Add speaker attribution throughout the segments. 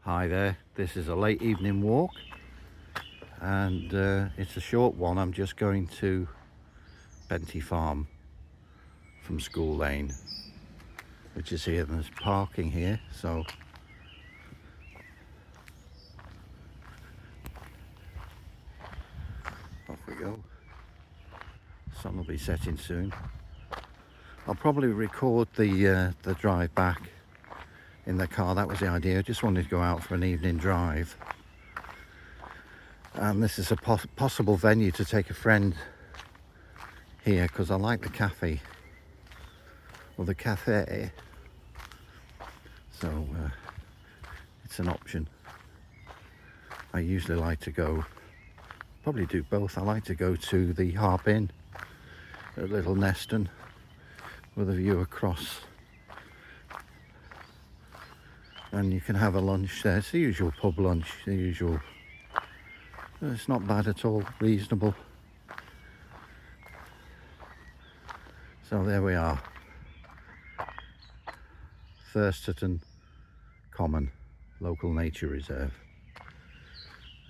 Speaker 1: Hi there, this is a late evening walk and it's a short one. I'm just going to Benty Farm from School Lane, which is here. There's parking here, so off we go. Sun will be setting soon. I'll probably record the drive back in the car. That was the idea. I just wanted to go out for an evening drive, and this is a possible venue to take a friend here because I like the cafe, or the cafe, so it's an option. I usually like to go, probably do both. I like to go to the Harp Inn at Little Neston with a view across, and you can have a lunch there. It's the usual pub lunch, the usual. It's not bad at all, reasonable. So there we are, Thurstaston Common, local nature reserve.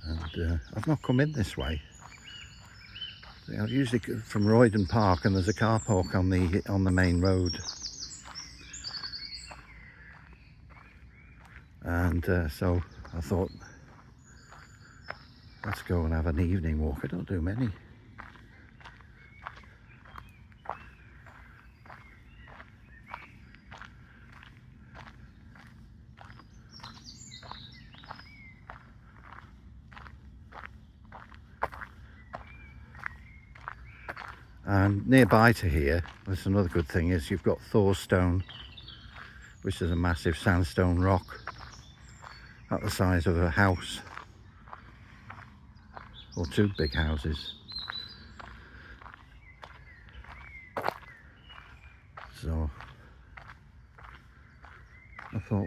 Speaker 1: And I've not come in this way. I've usually from Royden Park, and there's a car park on the main road. And so I thought, let's go and have an evening walk. I don't do many. And nearby to here, there's another good thing, is you've got Thurstaston, which is a massive sandstone rock at the size of a house, or two big houses. So I thought,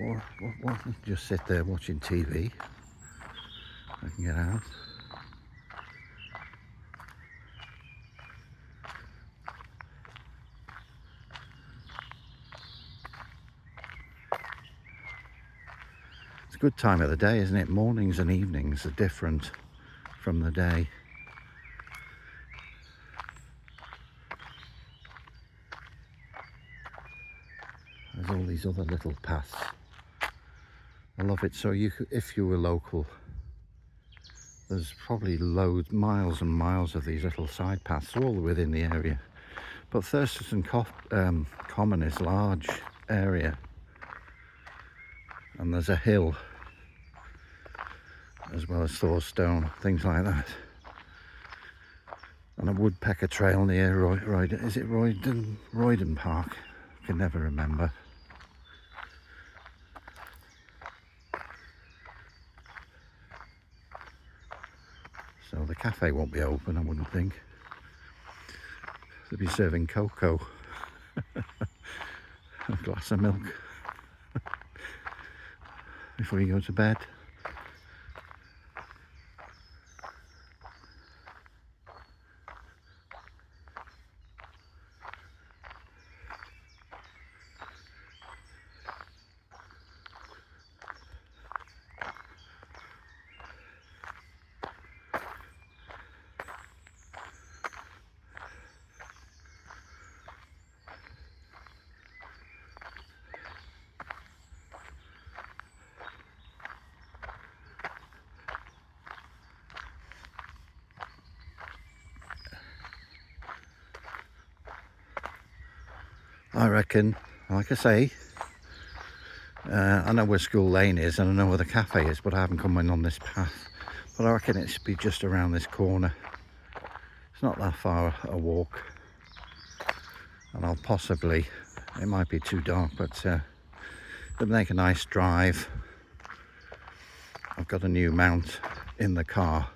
Speaker 1: well, just sit there watching TV. I can get out. It's a good time of the day, isn't it? Mornings and evenings are different from the day. There's all these other little paths. I love it. So if you were local, there's probably miles and miles of these little side paths, all within the area. But Thurstaston Common is a large area, and there's a hill as well as Thurstaston, things like that, and a woodpecker trail near Royden Park. I can never remember. So the cafe won't be open, I wouldn't think. They'll be serving cocoa, a glass of milk before you go to bed. I reckon, like I say, I know where School Lane is and I know where the cafe is, but I haven't come in on this path. But I reckon it should be just around this corner. It's not that far a walk, and I'll possibly, it might be too dark, but it'll make a nice drive. I've got a new mount in the car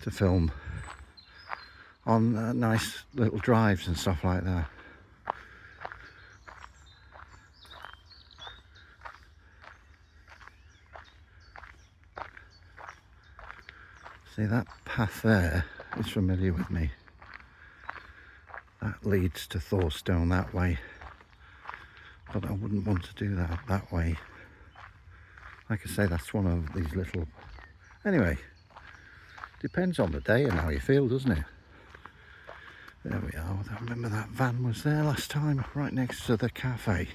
Speaker 1: to film on nice little drives and stuff like that. See, that path there is familiar with me. That leads to Thurstaston that way, but I wouldn't want to do that way. like I say, that's one of these little, anyway, depends on the day and how you feel, doesn't it? There we are. I remember that van was there last time, right next to the cafe.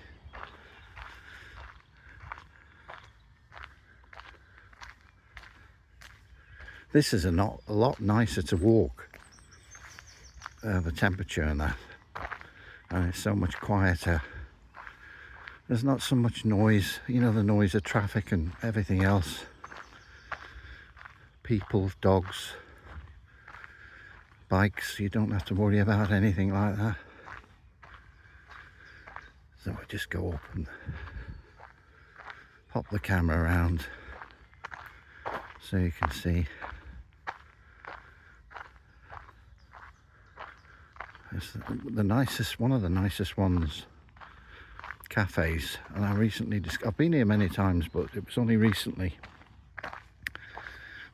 Speaker 1: This is a lot nicer to walk, the temperature and that, and it's so much quieter. There's not so much noise, you know, the noise of traffic and everything else. People, dogs, bikes, you don't have to worry about anything like that. So I just go up and pop the camera around so you can see. It's the nicest, one of the nicest ones, cafes, and I've been here many times, but it was only recently.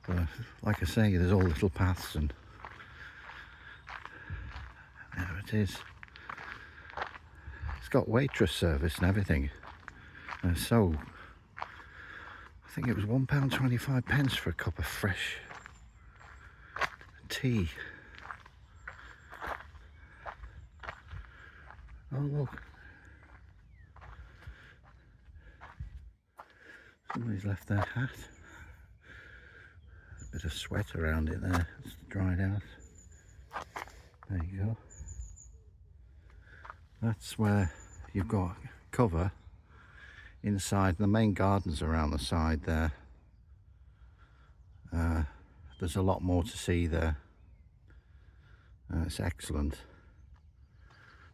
Speaker 1: But like I say, there's all little paths, and there it is. It's got waitress service and everything, and so I think it was £1.25 for a cup of fresh tea. Oh look, somebody's left their hat. A bit of sweat around it there, it's dried out. There you go. That's where you've got cover inside. The main gardens around the side there. There's a lot more to see there. It's excellent.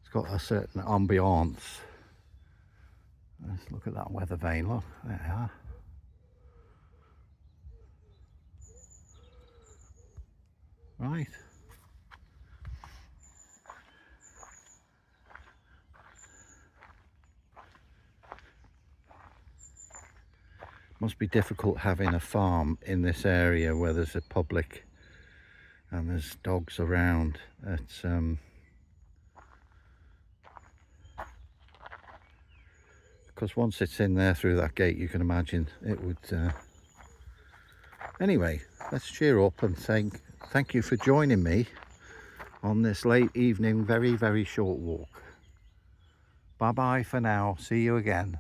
Speaker 1: It's got a certain ambiance. Let's look at that weather vane. Look, there they are. Right. Must be difficult having a farm in this area where there's a public and there's dogs around. It's because once it's in there through that gate, you can imagine it would. Anyway, let's cheer up and thank you for joining me on this late evening, very short walk. Bye bye for now. See you again.